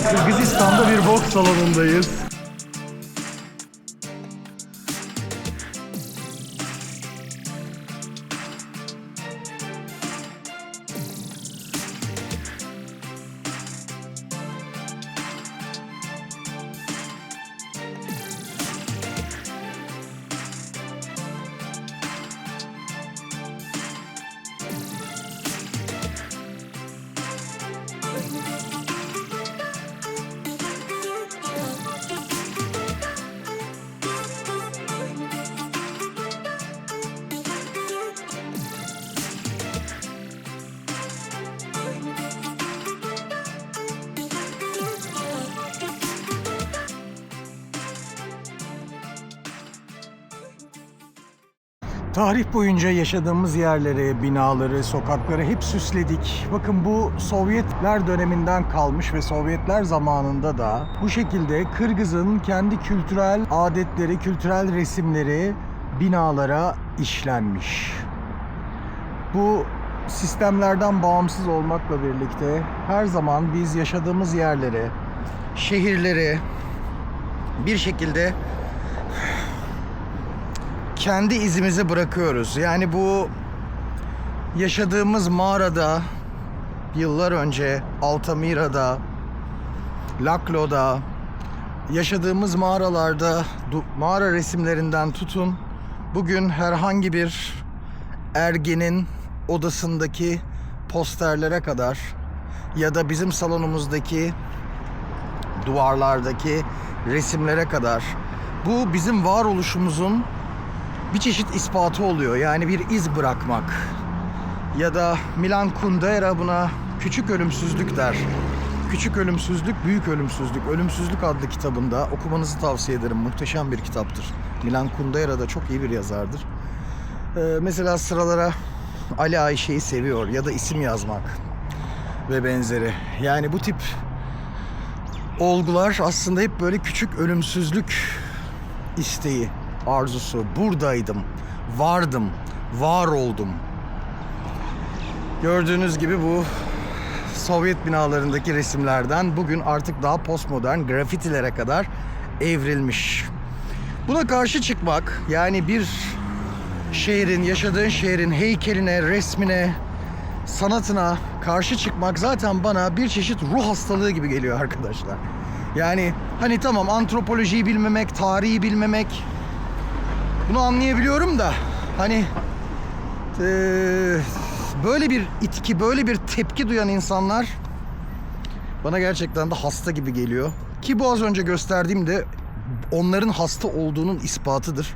Kırgızistan'da bir boks salonundayız. Tarih boyunca yaşadığımız yerleri, binaları, sokakları hep süsledik. Bakın bu Sovyetler döneminden kalmış ve Sovyetler zamanında da bu şekilde Kırgız'ın kendi kültürel adetleri, kültürel resimleri binalara işlenmiş. Bu sistemlerden bağımsız olmakla birlikte her zaman biz yaşadığımız yerleri, şehirleri bir şekilde kendi izimizi bırakıyoruz. Yani bu yaşadığımız mağarada yıllar önce Altamira'da, Laklo'da yaşadığımız mağaralarda mağara resimlerinden tutun bugün herhangi bir ergenin odasındaki posterlere kadar ya da bizim salonumuzdaki duvarlardaki resimlere kadar bu bizim varoluşumuzun bir çeşit ispatı oluyor. Yani bir iz bırakmak. Ya da Milan Kundera buna küçük ölümsüzlük der. Küçük ölümsüzlük, büyük ölümsüzlük. Ölümsüzlük adlı kitabında okumanızı tavsiye ederim. Muhteşem bir kitaptır. Milan Kundera da çok iyi bir yazardır. Mesela sıralara Ali Ayşe'yi seviyor ya da isim yazmak ve benzeri. Yani bu tip olgular aslında hep böyle küçük ölümsüzlük isteği, arzusu. Buradaydım, vardım, var oldum. Gördüğünüz gibi bu Sovyet binalarındaki resimlerden bugün artık daha postmodern grafitilere kadar evrilmiş. Buna karşı çıkmak, yani bir şehrin, yaşadığın şehrin heykeline, resmine, sanatına karşı çıkmak zaten bana bir çeşit ruh hastalığı gibi geliyor arkadaşlar. Yani hani tamam, antropolojiyi bilmemek, tarihi bilmemek, bunu anlayabiliyorum da hani böyle bir itki, böyle bir tepki duyan insanlar bana gerçekten de hasta gibi geliyor. Ki bu az önce gösterdiğim de onların hasta olduğunun ispatıdır.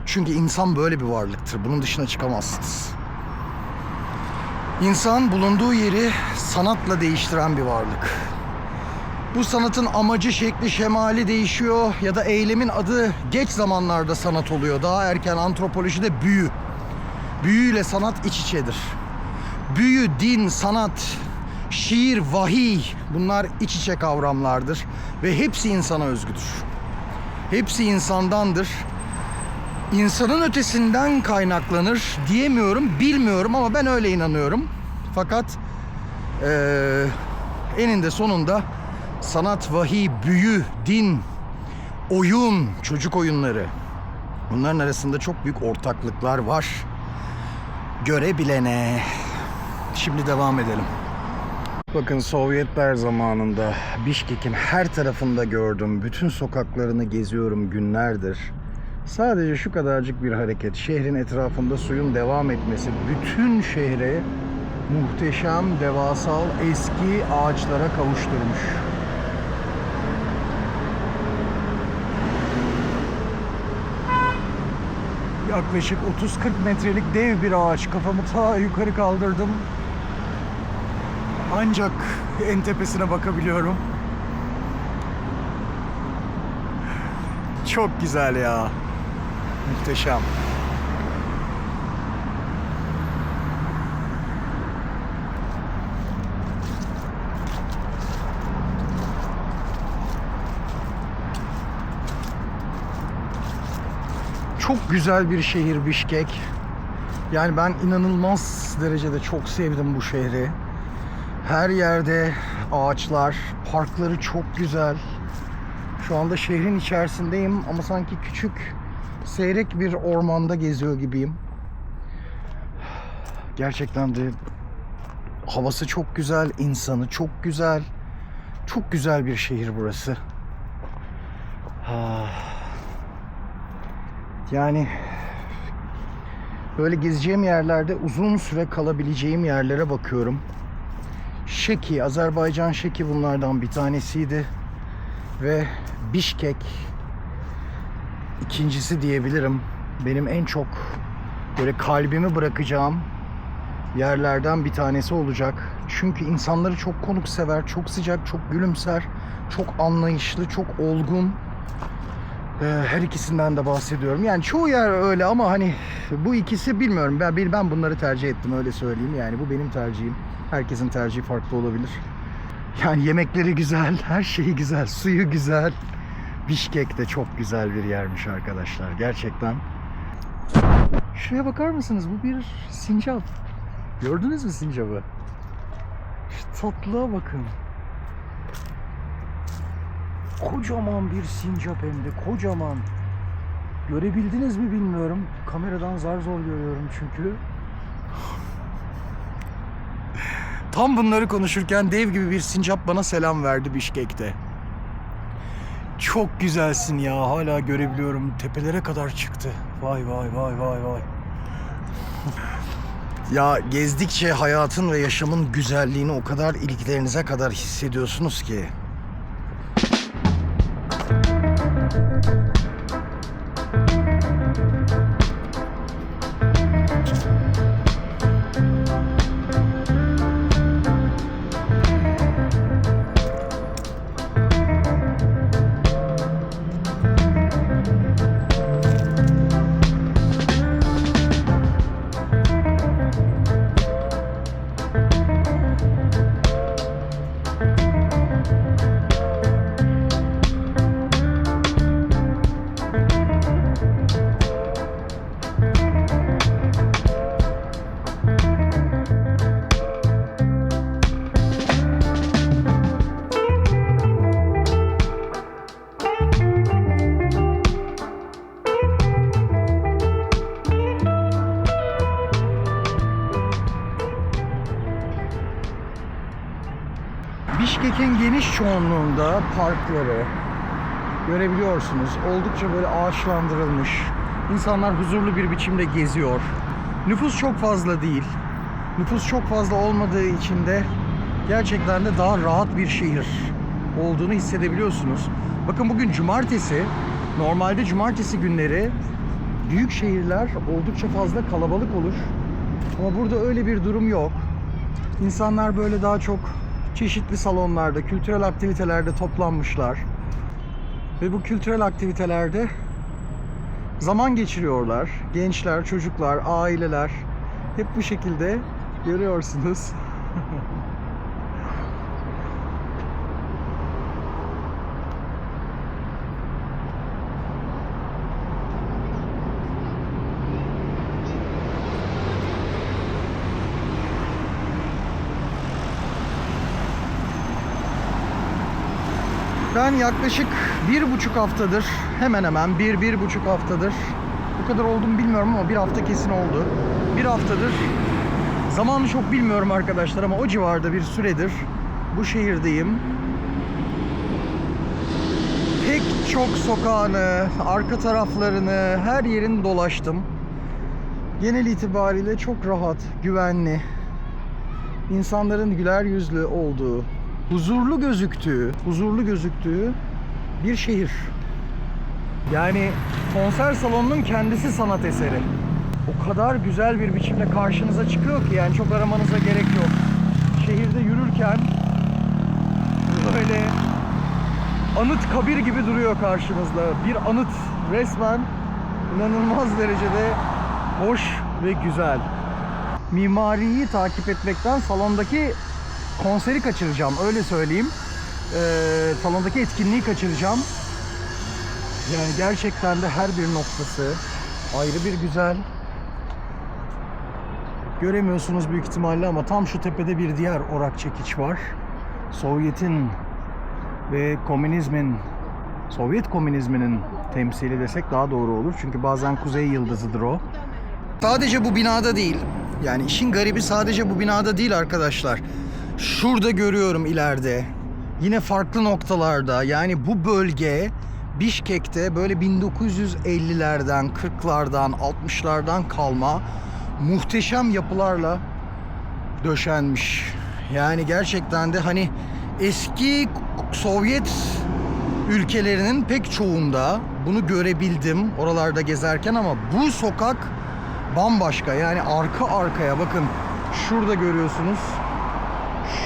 Çünkü insan böyle bir varlıktır. Bunun dışına çıkamazsınız. İnsan bulunduğu yeri sanatla değiştiren bir varlık. Bu sanatın amacı, şekli, şemali değişiyor ya da eylemin adı geç zamanlarda sanat oluyor. Daha erken antropolojide büyü. Büyüyle sanat iç içedir. Büyü, din, sanat, şiir, vahiy, bunlar iç içe kavramlardır ve hepsi insana özgüdür. Hepsi insandandır. İnsanın ötesinden kaynaklanır diyemiyorum, bilmiyorum ama ben öyle inanıyorum. Fakat eninde sonunda sanat, vahiy, büyü, din, oyun, çocuk oyunları, bunların arasında çok büyük ortaklıklar var. Görebilene. Şimdi devam edelim. Bakın, Sovyetler zamanında Bişkek'in her tarafında gördüm. Bütün sokaklarını geziyorum günlerdir. Sadece şu kadarcık bir hareket, şehrin etrafında suyun devam etmesi bütün şehre muhteşem, devasal, eski ağaçlara kavuşturmuş. Yaklaşık 30-40 metrelik dev bir ağaç. Kafamı ta yukarı kaldırdım. Ancak en tepesine bakabiliyorum. Çok güzel ya. Muhteşem. Çok güzel bir şehir Bişkek. Yani ben inanılmaz derecede çok sevdim bu şehri. Her yerde ağaçlar, parkları çok güzel. Şu anda şehrin içerisindeyim ama sanki küçük, seyrek bir ormanda geziyor gibiyim. Gerçekten de havası çok güzel, insanı çok güzel. Çok güzel bir şehir burası. Yani böyle gezeceğim yerlerde uzun süre kalabileceğim yerlere bakıyorum. Şeki, Azerbaycan Şeki bunlardan bir tanesiydi. Ve Bişkek ikincisi diyebilirim. Benim en çok böyle kalbimi bırakacağım yerlerden bir tanesi olacak. Çünkü insanları çok konuksever, çok sıcak, çok gülümser, çok anlayışlı, çok olgun. Her ikisinden de bahsediyorum. Yani çoğu yer öyle ama hani bu ikisi bilmiyorum. Ben bunları tercih ettim, öyle söyleyeyim. Yani bu benim tercihim. Herkesin tercihi farklı olabilir. Yani yemekleri güzel, her şeyi güzel, suyu güzel. Bişkek de çok güzel bir yermiş arkadaşlar, gerçekten. Şuraya bakar mısınız? Bu bir sincap. Gördünüz mü sincabı? Şu tatlığa bakın. Kocaman bir sincap, hem de kocaman. Görebildiniz mi bilmiyorum. Kameradan zar zor görüyorum çünkü. Tam bunları konuşurken dev gibi bir sincap bana selam verdi Bişkek'te. Çok güzelsin ya, hala görebiliyorum. Tepelere kadar çıktı. Vay vay vay vay vay. Ya gezdikçe hayatın ve yaşamın güzelliğini o kadar iliklerinize kadar hissediyorsunuz ki. Bişkek'in geniş çoğunluğunda parkları görebiliyorsunuz. Oldukça böyle ağaçlandırılmış. İnsanlar huzurlu bir biçimde geziyor. Nüfus çok fazla değil. Nüfus çok fazla olmadığı için de gerçekten de daha rahat bir şehir olduğunu hissedebiliyorsunuz. Bakın bugün cumartesi. Normalde cumartesi günleri büyük şehirler oldukça fazla kalabalık olur. Ama burada öyle bir durum yok. İnsanlar böyle daha çok çeşitli salonlarda, kültürel aktivitelerde toplanmışlar. Ve bu kültürel aktivitelerde zaman geçiriyorlar. Gençler, çocuklar, aileler hep bu şekilde görüyorsunuz. Ben yaklaşık 1,5 haftadır, hemen hemen bir buçuk haftadır, bu kadar oldu mu bilmiyorum ama bir hafta kesin oldu. Bir haftadır, zamanı çok bilmiyorum arkadaşlar ama o civarda bir süredir bu şehirdeyim. Pek çok sokağını, arka taraflarını, her yerini dolaştım. Genel itibariyle çok rahat, güvenli, insanların güler yüzlü olduğu, huzurlu gözüktüğü bir şehir. Yani konser salonunun kendisi sanat eseri. O kadar güzel bir biçimde karşınıza çıkıyor ki yani çok aramanıza gerek yok. Şehirde yürürken böyle anıt kabir gibi duruyor karşınızda. Bir anıt, resmen inanılmaz derecede hoş ve güzel. Mimariyi takip etmekten salondaki konseri kaçıracağım, öyle söyleyeyim. Salondaki etkinliği kaçıracağım. Yani gerçekten de her bir noktası ayrı bir güzel. Göremiyorsunuz büyük ihtimalle ama tam şu tepede bir diğer orak çekiç var. Sovyet'in ve Sovyet komünizminin temsili desek daha doğru olur. Çünkü bazen kuzey yıldızıdır o. Sadece bu binada değil. Yani işin garibi sadece bu binada değil arkadaşlar. Şurada görüyorum ileride. Yine farklı noktalarda. Yani bu bölge Bişkek'te böyle 1950'lerden, 40'lardan, 60'lardan kalma muhteşem yapılarla döşenmiş. Yani gerçekten de hani eski Sovyet ülkelerinin pek çoğunda bunu görebildim oralarda gezerken ama bu sokak bambaşka. Yani arka arkaya bakın, şurada görüyorsunuz.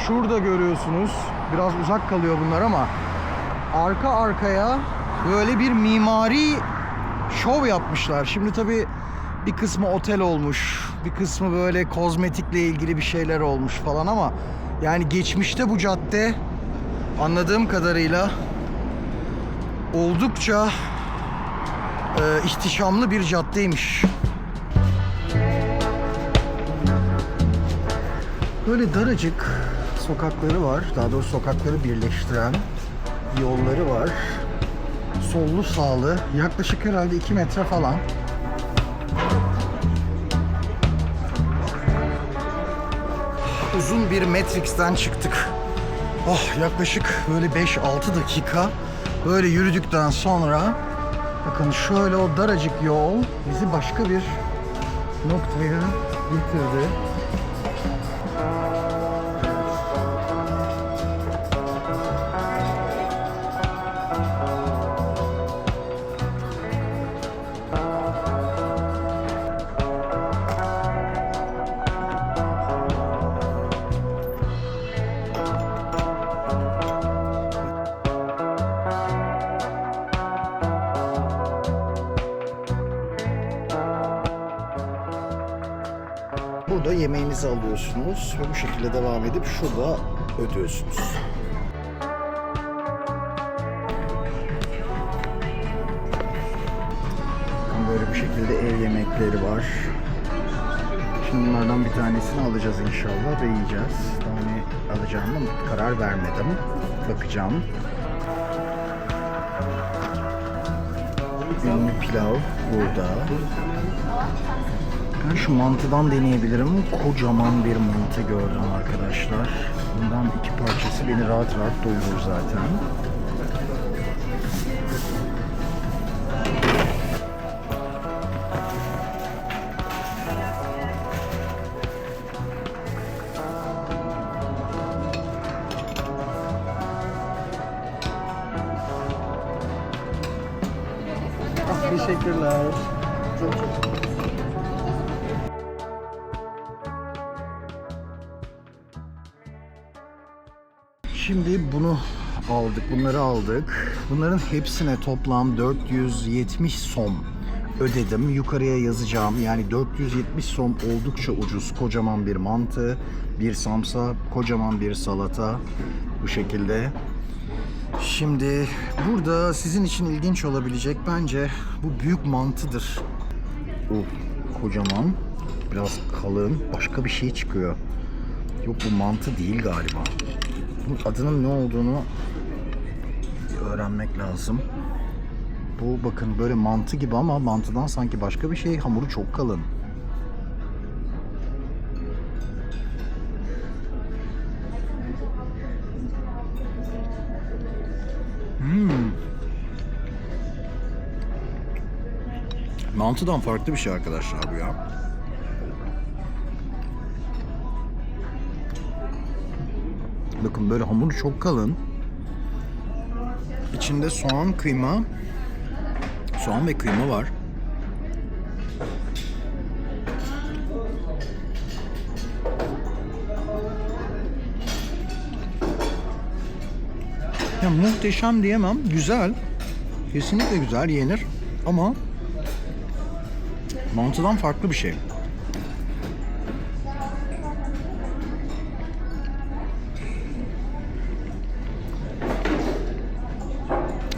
Şurada görüyorsunuz. Biraz uzak kalıyor bunlar ama arka arkaya böyle bir mimari şov yapmışlar. Şimdi tabii bir kısmı otel olmuş, bir kısmı böyle kozmetikle ilgili bir şeyler olmuş falan ama yani geçmişte bu cadde anladığım kadarıyla oldukça ihtişamlı bir caddeymiş. Böyle daracık sokakları var. Daha doğrusu sokakları birleştiren yolları var. Sollu sağlı. Yaklaşık herhalde 2 metre falan. Uzun bir Matrix'ten çıktık. Oh, yaklaşık böyle 5-6 dakika böyle yürüdükten sonra bakın şöyle o daracık yol bizi başka bir noktaya getirdi. Burada yemeğinizi alıyorsunuz ve bu şekilde devam edip şurada ödüyorsunuz. Böyle bir şekilde ev yemekleri var. Şimdi bunlardan bir tanesini alacağız inşallah ve yiyeceğiz. Daha ne alacağımı karar vermedim. Bakacağım. Ünlü pilav burada. Ben şu mantıdan deneyebilirim. Kocaman bir mantı gördüm arkadaşlar. Bundan 2 parçası beni rahat rahat doyurur zaten. Teşekkürler. Şimdi bunu aldık, bunları aldık. Bunların hepsine toplam 470 som ödedim. Yukarıya yazacağım. Yani 470 som oldukça ucuz. Kocaman bir mantı, bir samsa, kocaman bir salata. Bu şekilde. Şimdi burada sizin için ilginç olabilecek bence bu büyük mantıdır. Kocaman, biraz kalın, başka bir şey çıkıyor. Yok, bu mantı değil galiba. Bunun adının ne olduğunu öğrenmek lazım. Bu bakın böyle mantı gibi ama mantıdan sanki başka bir şey. Hamuru çok kalın. Mantıdan farklı bir şey arkadaşlar bu ya. Bakın böyle hamuru çok kalın. İçinde soğan ve kıyma var. Ya muhteşem diyemem. Güzel. Kesinlikle güzel, yenir. Ama mantıdan farklı bir şey.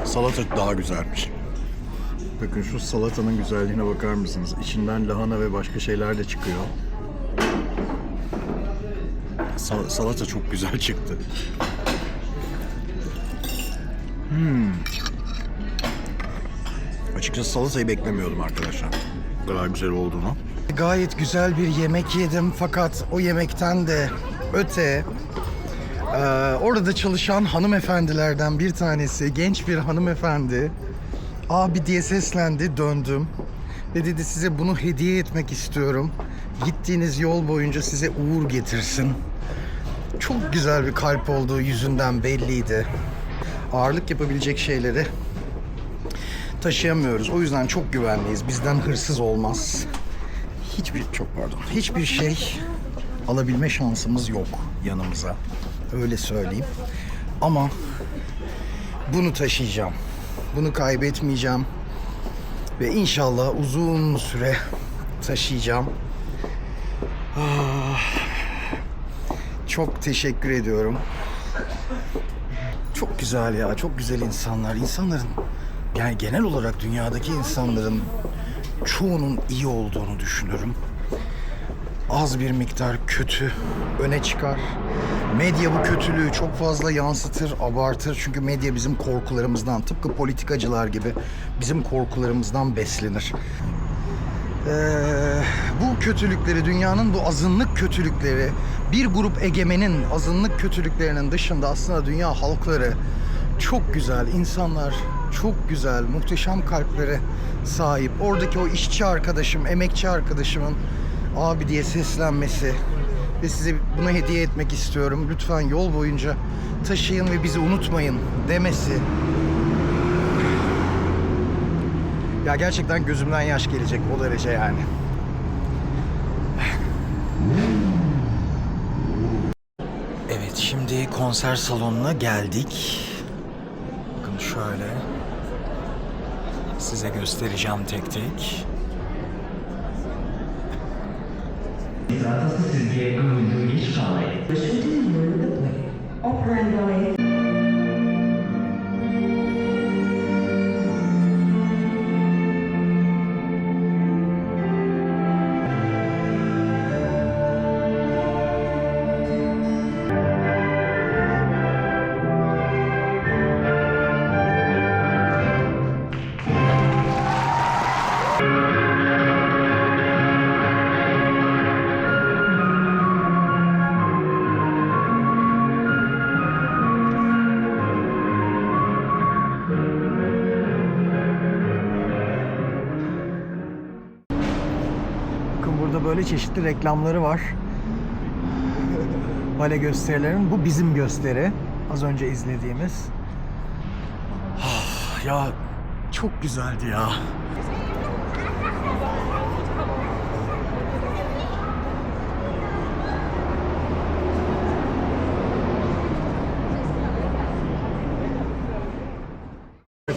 Salata daha güzelmiş. Bakın şu salatanın güzelliğine bakar mısınız? İçinden lahana ve başka şeyler de çıkıyor. Salata çok güzel çıktı. Açıkçası salatayı beklemiyordum arkadaşlar. Bu kadar güzel olduğunu. Gayet güzel bir yemek yedim fakat o yemekten de öte orada çalışan hanımefendilerden bir tanesi, genç bir hanımefendi, abi diye seslendi, döndüm ve dedi size bunu hediye etmek istiyorum. Gittiğiniz yol boyunca size uğur getirsin. Çok güzel bir kalp olduğu yüzünden belliydi. Ağırlık yapabilecek şeyleri taşıyamıyoruz. O yüzden çok güvenliyiz. Bizden hırsız olmaz. Hiçbir şey alabilme şansımız yok yanımıza. Öyle söyleyeyim. Ama bunu taşıyacağım. Bunu kaybetmeyeceğim. Ve inşallah uzun süre taşıyacağım. Çok teşekkür ediyorum. Çok güzel ya, çok güzel insanlar. İnsanların, yani genel olarak dünyadaki insanların çoğunun iyi olduğunu düşünürüm. Az bir miktar kötü öne çıkar. Medya bu kötülüğü çok fazla yansıtır, abartır. Çünkü medya bizim korkularımızdan, tıpkı politikacılar gibi bizim korkularımızdan beslenir. Bu kötülükleri, dünyanın bu azınlık kötülükleri, bir grup egemenin azınlık kötülüklerinin dışında aslında dünya halkları çok güzel insanlar, çok güzel, muhteşem kalplere sahip. Oradaki o işçi arkadaşım, emekçi arkadaşımın abi diye seslenmesi ve size bunu hediye etmek istiyorum, lütfen yol boyunca taşıyın ve bizi unutmayın demesi. Ya gerçekten gözümden yaş gelecek o derece yani. Evet, şimdi konser salonuna geldik. Bakın şöyle. Size göstereceğim tek tek. Burada böyle çeşitli reklamları var. Bale gösterilerin. Bu bizim gösteri. Az önce izlediğimiz. Ya çok güzeldi ya.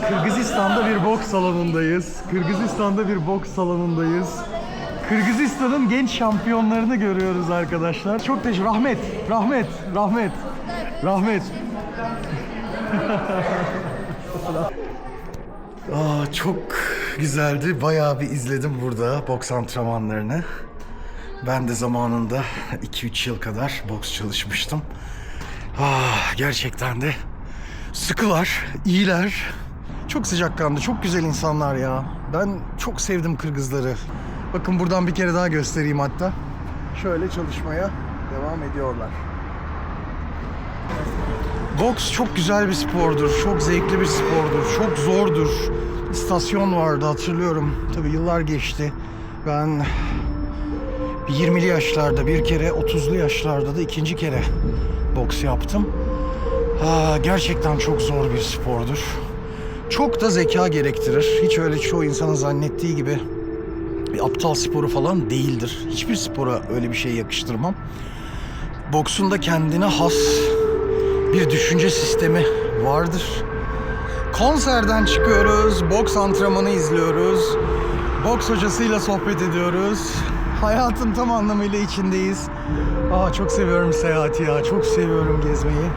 Kırgızistan'da bir boks salonundayız. Kırgızistan'ın genç şampiyonlarını görüyoruz arkadaşlar. Çok teşekkür. Rahmet. Çok güzeldi. Bayağı bir izledim burada boks antrenmanlarını. Ben de zamanında 2-3 yıl kadar boks çalışmıştım. Gerçekten de sıkılar, iyiler. Çok sıcakkanlı, çok güzel insanlar ya. Ben çok sevdim Kırgızları. Bakın buradan bir kere daha göstereyim hatta. Şöyle çalışmaya devam ediyorlar. Boks çok güzel bir spordur, çok zevkli bir spordur, çok zordur. İstasyon vardı hatırlıyorum. Tabii yıllar geçti. Ben 20'li yaşlarda bir kere, 30'lu yaşlarda da ikinci kere boks yaptım. Gerçekten çok zor bir spordur. Çok da zeka gerektirir. Hiç öyle çoğu insanın zannettiği gibi bir aptal sporu falan değildir. Hiçbir spora öyle bir şey yakıştırmam. Boksun da kendine has bir düşünce sistemi vardır. Konserden çıkıyoruz, boks antrenmanı izliyoruz. Boks hocasıyla sohbet ediyoruz. Hayatın tam anlamıyla içindeyiz. Çok seviyorum seyahati ya, çok seviyorum gezmeyi.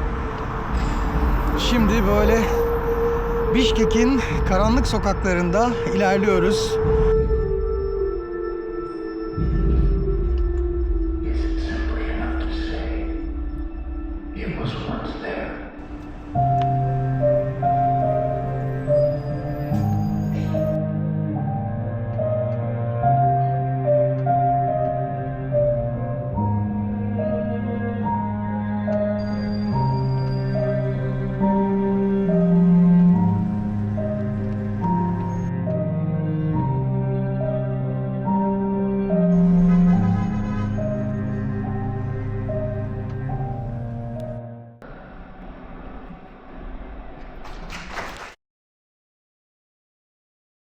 Şimdi böyle Bişkek'in karanlık sokaklarında ilerliyoruz. It was once there.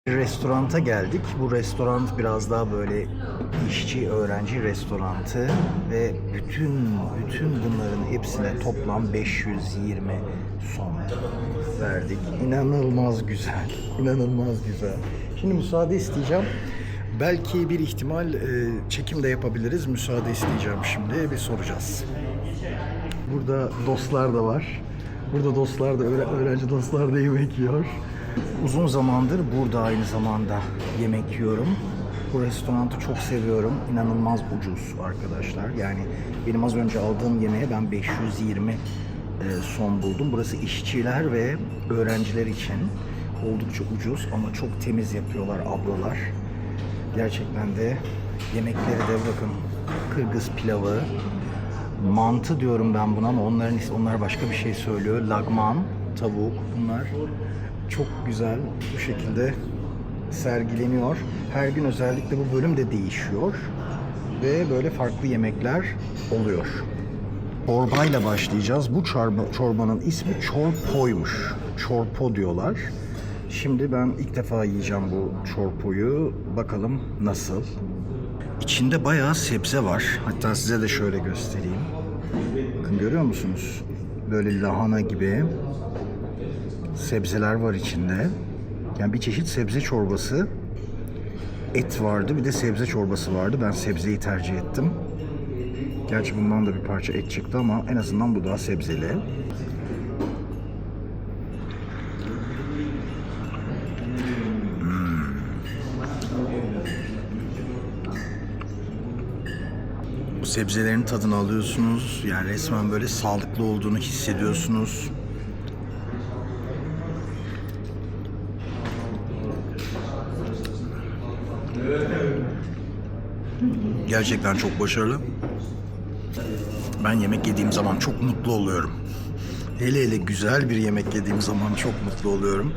Restoranta geldik. Bu restoran biraz daha böyle işçi, öğrenci restorantı ve bütün bunların hepsine toplam 520 son verdik. İnanılmaz güzel, inanılmaz güzel. Şimdi müsaade isteyeceğim. Belki bir ihtimal çekim de yapabiliriz. Müsaade isteyeceğim şimdi. Bir soracağız. Burada dostlar da var. Burada dostlar da, öğrenci dostlar da yemek yiyor. Uzun zamandır burada aynı zamanda yemek yiyorum. Bu restoranı çok seviyorum. İnanılmaz ucuz arkadaşlar. Yani benim az önce aldığım yemeğe ben 520 son buldum. Burası işçiler ve öğrenciler için oldukça ucuz ama çok temiz yapıyorlar ablalar. Gerçekten de yemekleri de bakın, Kırgız pilavı, mantı diyorum ben buna ama onlar başka bir şey söylüyor. Lagman, tavuk, bunlar çok güzel bu şekilde sergileniyor. Her gün özellikle bu bölüm de değişiyor ve böyle farklı yemekler oluyor. Çorbayla başlayacağız. Bu çorbanın ismi çorpoymuş. Çorpo diyorlar. Şimdi ben ilk defa yiyeceğim bu çorpoyu. Bakalım nasıl. İçinde bayağı sebze var. Hatta size de şöyle göstereyim. Bakın, görüyor musunuz? Böyle lahana gibi sebzeler var içinde. Yani bir çeşit sebze çorbası. Et vardı, bir de sebze çorbası vardı. Ben sebzeyi tercih ettim. Gerçi bundan da bir parça et çıktı ama en azından bu daha sebzeli. Bu sebzelerin tadını alıyorsunuz. Yani resmen böyle sağlıklı olduğunu hissediyorsunuz. Gerçekten çok başarılı. Ben yemek yediğim zaman çok mutlu oluyorum. Hele güzel bir yemek yediğim zaman çok mutlu oluyorum.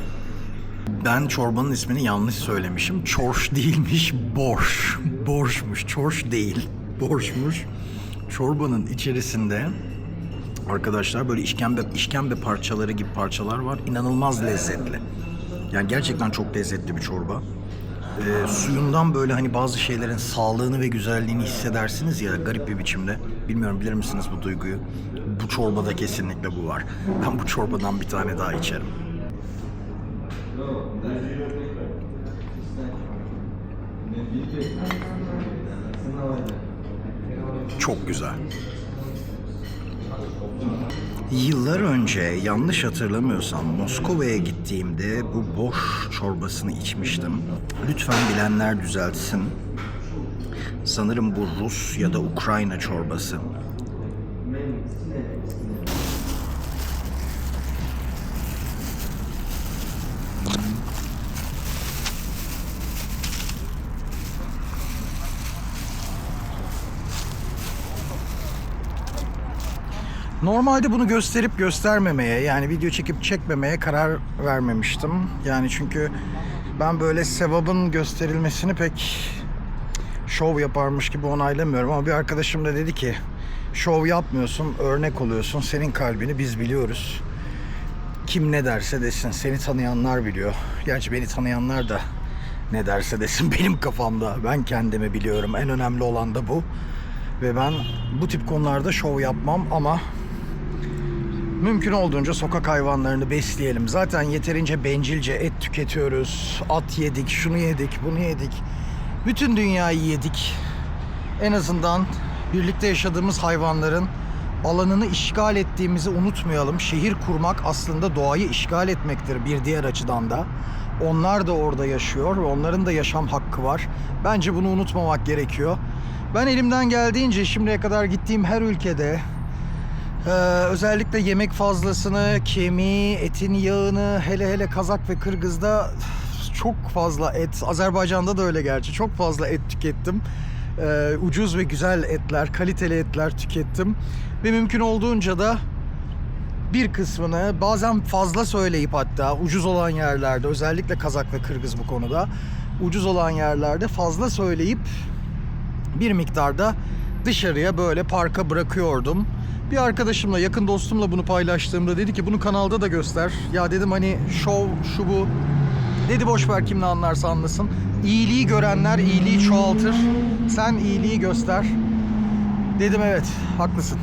Ben çorbanın ismini yanlış söylemişim. Çorş değilmiş, borş. Borşmuş, çorş değil. Borşmuş. Çorbanın içerisinde arkadaşlar böyle işkembe parçaları gibi parçalar var. İnanılmaz lezzetli. Yani gerçekten çok lezzetli bir çorba. Suyundan böyle hani bazı şeylerin sağlığını ve güzelliğini hissedersiniz ya, garip bir biçimde. Bilmiyorum, bilir misiniz bu duyguyu? Bu çorbada kesinlikle bu var. Ben bu çorbadan bir tane daha içerim. Çok güzel. Yıllar önce, yanlış hatırlamıyorsam, Moskova'ya gittiğimde bu boş çorbasını içmiştim. Lütfen bilenler düzeltsin. Sanırım bu Rus ya da Ukrayna çorbası. Normalde bunu gösterip göstermemeye, yani video çekip çekmemeye karar vermemiştim. Yani çünkü ben böyle sevabın gösterilmesini pek şov yaparmış gibi onaylamıyorum. Ama bir arkadaşım da dedi ki, şov yapmıyorsun, örnek oluyorsun. Senin kalbini biz biliyoruz. Kim ne derse desin, seni tanıyanlar biliyor. Gerçi beni tanıyanlar da ne derse desin benim kafamda. Ben kendimi biliyorum. En önemli olan da bu. Ve ben bu tip konularda şov yapmam ama mümkün olduğunca sokak hayvanlarını besleyelim. Zaten yeterince bencilce et tüketiyoruz. At yedik, şunu yedik, bunu yedik. Bütün dünyayı yedik. En azından birlikte yaşadığımız hayvanların alanını işgal ettiğimizi unutmayalım. Şehir kurmak aslında doğayı işgal etmektir bir diğer açıdan da. Onlar da orada yaşıyor ve onların da yaşam hakkı var. Bence bunu unutmamak gerekiyor. Ben elimden geldiğince şimdiye kadar gittiğim her ülkede Özellikle yemek fazlasını, kemiği, etin yağını, hele hele Kazak ve Kırgız'da çok fazla et, Azerbaycan'da da öyle gerçi, çok fazla et tükettim. Ucuz ve güzel etler, kaliteli etler tükettim. Ve mümkün olduğunca da bir kısmını bazen fazla söyleyip, hatta ucuz olan yerlerde, özellikle Kazak ve Kırgız bu konuda, ucuz olan yerlerde fazla söyleyip bir miktarda dışarıya böyle parka bırakıyordum. Bir arkadaşımla, yakın dostumla bunu paylaştığımda dedi ki bunu kanalda da göster. Ya dedim hani şov şu bu. Dedi boş ver, kim ne anlarsa anlasın. İyiliği görenler iyiliği çoğaltır. Sen iyiliği göster. Dedim evet, haklısın.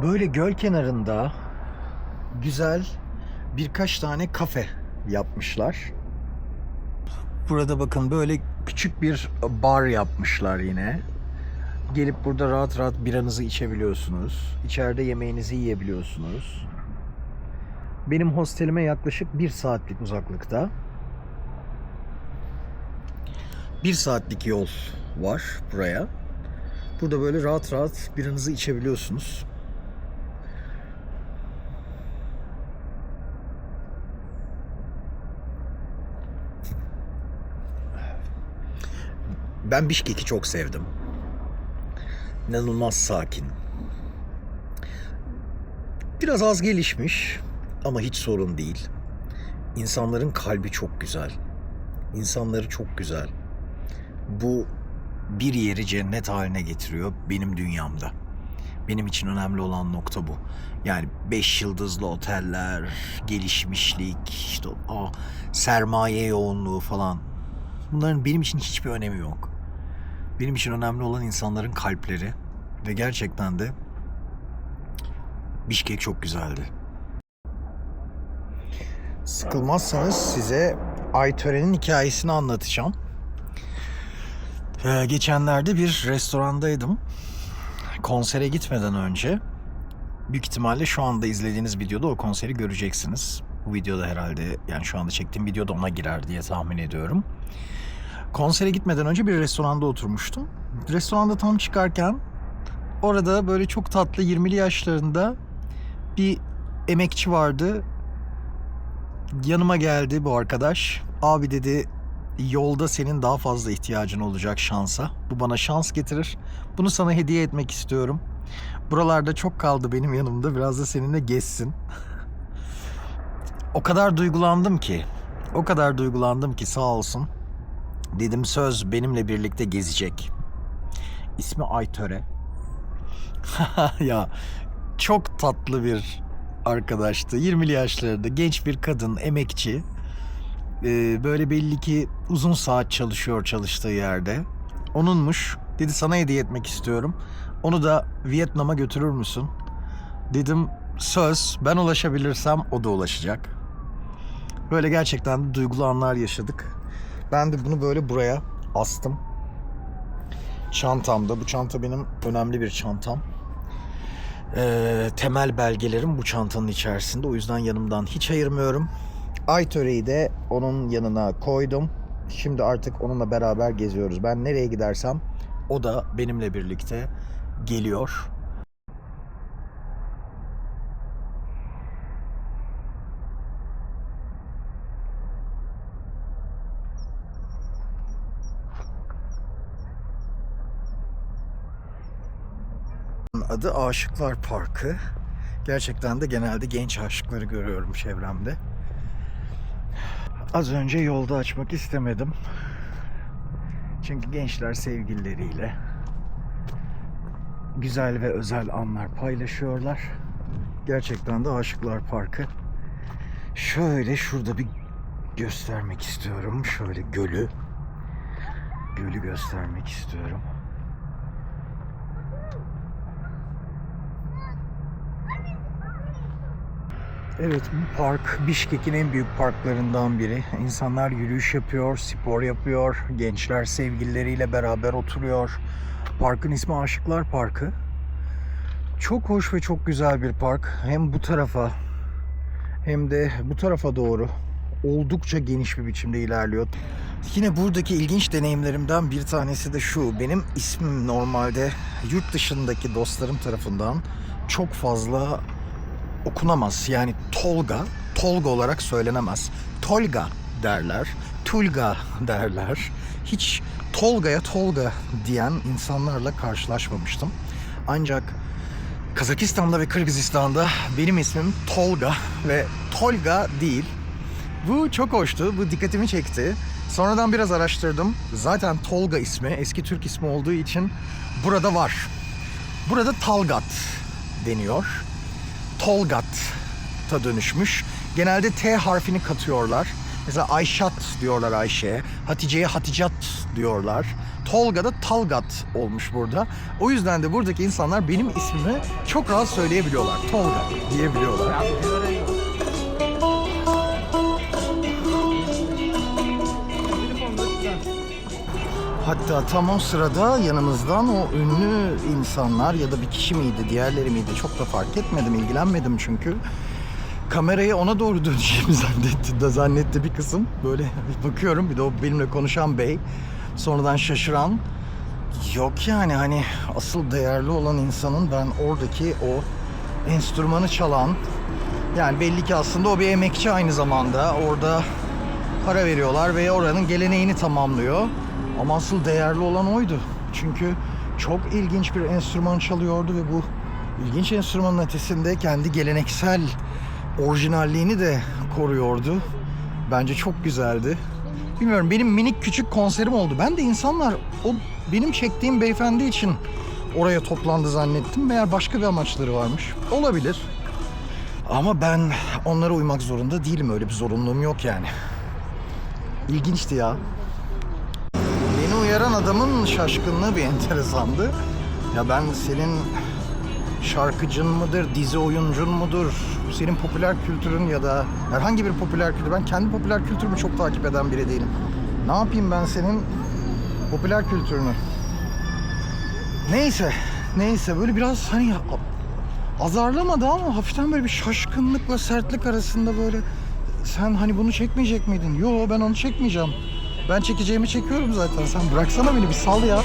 Böyle göl kenarında güzel birkaç tane kafe yapmışlar. Burada bakın böyle küçük bir bar yapmışlar yine. Gelip burada rahat rahat biranızı içebiliyorsunuz. İçeride yemeğinizi yiyebiliyorsunuz. Benim hostelime yaklaşık 1 saatlik uzaklıkta. 1 saatlik yol var buraya. Burada böyle rahat rahat biranızı içebiliyorsunuz. Ben Bişkek'i çok sevdim. İnanılmaz sakin. Biraz az gelişmiş ama hiç sorun değil. İnsanların kalbi çok güzel. İnsanları çok güzel. Bu bir yeri cennet haline getiriyor benim dünyamda. Benim için önemli olan nokta bu. Yani 5 yıldızlı oteller, gelişmişlik, işte o sermaye yoğunluğu falan. Bunların benim için hiçbir önemi yok. Benim için önemli olan insanların kalpleri ve gerçekten de Bişkek çok güzeldi. Sıkılmazsanız size Aytören'in hikayesini anlatacağım. Geçenlerde bir restorandaydım. Konsere gitmeden önce. Büyük ihtimalle şu anda izlediğiniz videoda o konseri göreceksiniz. Bu videoda herhalde, yani şu anda çektiğim videoda ona girer diye tahmin ediyorum. Konsere gitmeden önce bir restoranda oturmuştum. Restoranda tam çıkarken orada böyle çok tatlı 20'li yaşlarında bir emekçi vardı. Yanıma geldi bu arkadaş. Abi dedi, yolda senin daha fazla ihtiyacın olacak şansa. Bu bana şans getirir. Bunu sana hediye etmek istiyorum. Buralarda çok kaldı benim yanımda. Biraz da seninle gezsin. O kadar duygulandım ki. O kadar duygulandım ki sağ olsun. Dedim söz benimle birlikte gezecek. İsmi Aytöre. Ya çok tatlı bir arkadaştı. 20'li yaşlarında genç bir kadın, emekçi. Böyle belli ki uzun saat çalışıyor çalıştığı yerde. Onunmuş. Dedi sana hediye etmek istiyorum. Onu da Vietnam'a götürür müsün? Dedim söz, ben ulaşabilirsem o da ulaşacak. Böyle gerçekten de duygulu anlar yaşadık. Ben de bunu böyle buraya astım. Çantamda. Bu çanta benim önemli bir çantam. Temel belgelerim bu çantanın içerisinde. O yüzden yanımdan hiç ayırmıyorum. Aytöre'yi de onun yanına koydum. Şimdi artık onunla beraber geziyoruz. Ben nereye gidersem o da benimle birlikte geliyor. Adı Aşıklar Parkı. Gerçekten de genelde genç aşıkları görüyorum çevremde. Az önce yolda açmak istemedim. Çünkü gençler sevgilileriyle güzel ve özel anlar paylaşıyorlar. Gerçekten de Aşıklar Parkı. Şöyle şurada bir göstermek istiyorum. Şöyle gölü. Gölü göstermek istiyorum. Evet, bu park Bişkek'in en büyük parklarından biri. İnsanlar yürüyüş yapıyor, spor yapıyor, gençler sevgilileriyle beraber oturuyor. Parkın ismi Aşıklar Parkı. Çok hoş ve çok güzel bir park. Hem bu tarafa hem de bu tarafa doğru oldukça geniş bir biçimde ilerliyor. Yine buradaki ilginç deneyimlerimden bir tanesi de şu. Benim ismim normalde yurt dışındaki dostlarım tarafından çok fazla okunamaz. Yani Tolga olarak söylenemez. Tolga derler, Tulga derler. Hiç Tolga diyen insanlarla karşılaşmamıştım. Ancak Kazakistan'da ve Kırgızistan'da benim ismim Tolga ve Tolga değil. Bu çok hoştu, bu dikkatimi çekti. Sonradan biraz araştırdım. Zaten Tolga ismi, eski Türk ismi olduğu için burada var. Burada Talgat deniyor. Tolgat'a dönüşmüş. Genelde T harfini katıyorlar. Mesela Ayşat diyorlar Ayşe'ye. Hatice'ye Haticat diyorlar. Tolga'da Talgat olmuş burada. O yüzden de buradaki insanlar benim ismimi çok rahat söyleyebiliyorlar. Tolga diyebiliyorlar. Hatta tam o sırada yanımızdan o ünlü insanlar ya da bir kişi miydi, diğerleri miydi çok da fark etmedim, ilgilenmedim çünkü. Kamerayı ona doğru döneceğimi zannetti bir kısım. Böyle bakıyorum, bir de o benimle konuşan bey. Sonradan şaşıran. Yok yani hani asıl değerli olan insanın ben oradaki o enstrümanı çalan, yani belli ki aslında o bir emekçi aynı zamanda. Orada para veriyorlar ve oranın geleneğini tamamlıyor. Ama asıl değerli olan oydu. Çünkü çok ilginç bir enstrüman çalıyordu ve bu ilginç enstrümanın ötesinde kendi geleneksel orijinalliğini de koruyordu. Bence çok güzeldi. Bilmiyorum, benim minik küçük konserim oldu. Ben de insanlar o benim çektiğim beyefendi için oraya toplandı zannettim. Meğer başka bir amaçları varmış. Olabilir. Ama ben onlara uymak zorunda değilim. Öyle bir zorunluluğum yok yani. İlginçti ya. Beni uyaran adamın şaşkınlığı bir enteresandı. Ya ben senin şarkıcın mıdır, dizi oyuncun mudur, senin popüler kültürün ya da herhangi bir popüler kültür. Ben kendi popüler kültürümü çok takip eden biri değilim. Ne yapayım ben senin popüler kültürünü? Neyse böyle biraz hani azarlamadı ama hafiften böyle bir şaşkınlıkla sertlik arasında böyle, sen hani bunu çekmeyecek miydin? Yo, ben onu çekmeyeceğim. Ben çekeceğimi çekiyorum zaten. Sen bıraksana beni, bir sal ya.